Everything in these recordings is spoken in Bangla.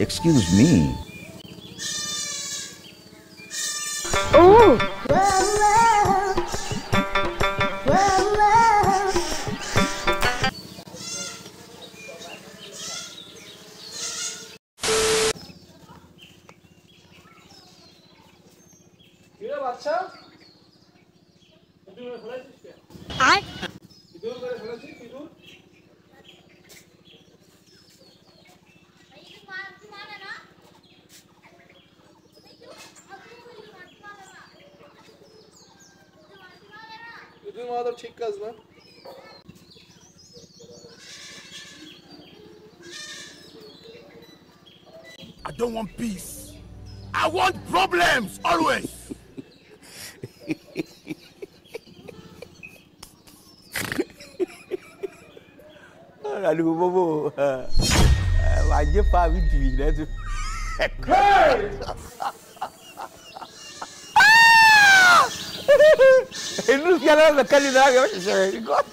Excuse me. Oh! ঠিক কাজ না। I don't want peace. I want problems always. Aduh bobo. Wajib pak video dah tu. Ini sekarang lekat di dalam macam saya.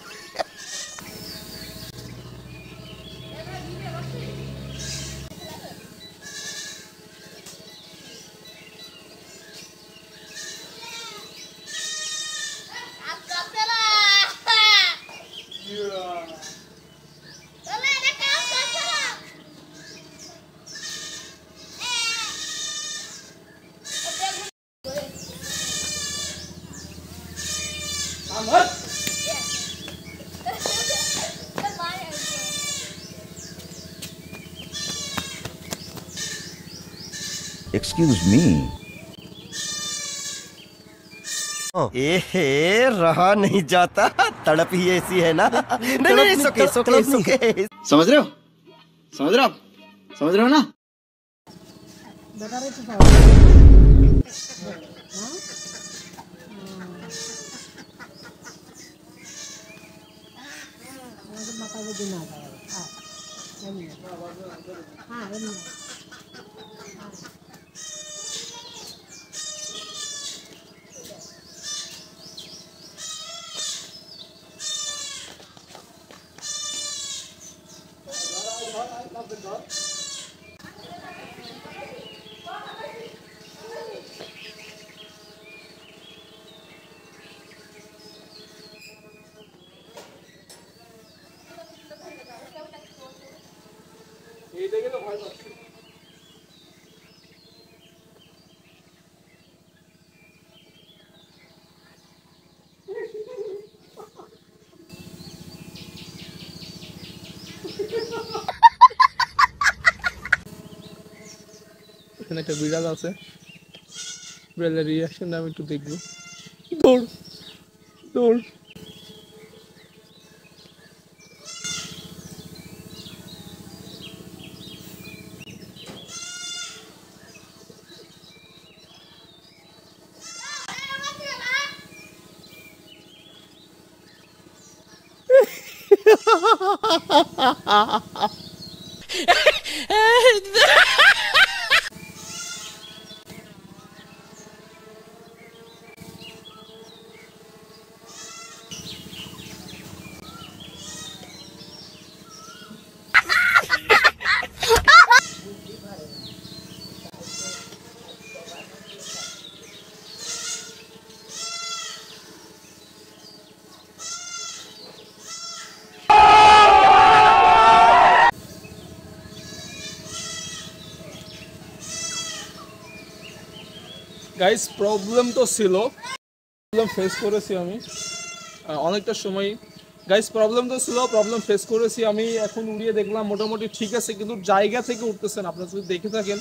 Excuse me. रहा नहीं जाता, तड़प ही ऐसी है ना। नहीं, सुके समझ रहे हो ना? এই দেখে তো ভয় পাচ্ছি। এখানে একটা বিড়াল আছে, বিড়ালের রিয়াকশন আমি একটু দেখবো। দৌড় দৌড়। গাইস প্রবলেম তো ছিল, প্রবলেম ফেস করেছি আমি অনেকটা সময়। গাইস প্রবলেম তো ছিল, প্রবলেম ফেস করেছি আমি। এখন উড়িয়ে দেখলাম মোটামুটি ঠিক আছে, কিন্তু জায়গা থেকে উঠতেছে না। আপনারা যদি দেখে থাকেন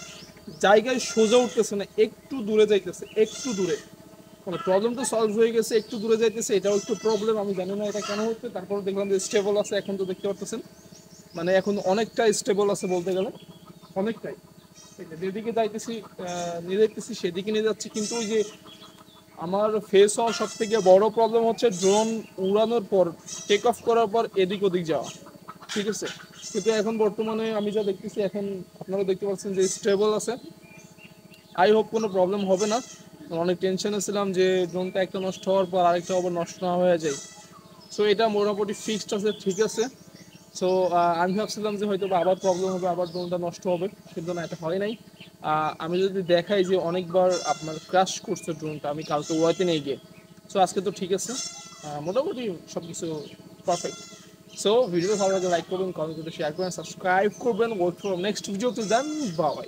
জায়গায় সোজা উঠতেছে না, একটু দূরে যাইতেছে, একটু দূরে। মানে প্রবলেম তো সলভ হয়ে গেছে, একটু দূরে যাইতেছে, এটাও একটু প্রবলেম। আমি জানি না এটা কেন হচ্ছে। তারপর দেখলাম যে স্টেবল আছে, এখন তো দেখতে পাচ্ছেন মানে এখন অনেকটা স্টেবল আছে বলতে গেলে, অনেকটাই। যেদিকে যাইতেছি নিয়ে যাইতেছি সেদিকে নিয়ে যাচ্ছি, কিন্তু ওই যে আমার ফেস হওয়ার সব থেকে বড় প্রবলেম হচ্ছে ড্রোন উড়ানোর পর, টেক অফ করার পর এদিক ওদিক যাওয়া, ঠিক আছে। কিন্তু এখন বর্তমানে আমি যা দেখতেছি, এখন আপনারা দেখতে পাচ্ছেন যে স্টেবল আছে। আই হোপ কোনো প্রবলেম হবে না। অনেক টেনশনে ছিলাম যে ড্রোনটা একটা নষ্ট হওয়ার পর আরেকটা আবার নষ্ট না হয়ে যায়। সো এটা মোটামুটি ফিক্সড আছে, ঠিক আছে। সো আমি ভাবছিলাম যে হয়তো বা আবার প্রবলেম হবে, আবার ড্রোনটা নষ্ট হবে, কিন্তু না, এটা হয় নাই। আমি যদি দেখাই যে অনেকবার আপনার ক্র্যাশ করছে ড্রোনটা আমি কালকে ওয়াইতে নিয়ে গিয়ে। সো আজকে তো ঠিক আছে, মোটামুটি সব কিছু পারফেক্ট। সো ভিডিও ভালো লাগলে লাইক করবেন, কমেন্ট করবেন, শেয়ার করবেন, সাবস্ক্রাইব করবেন। Wait for next video, to then by.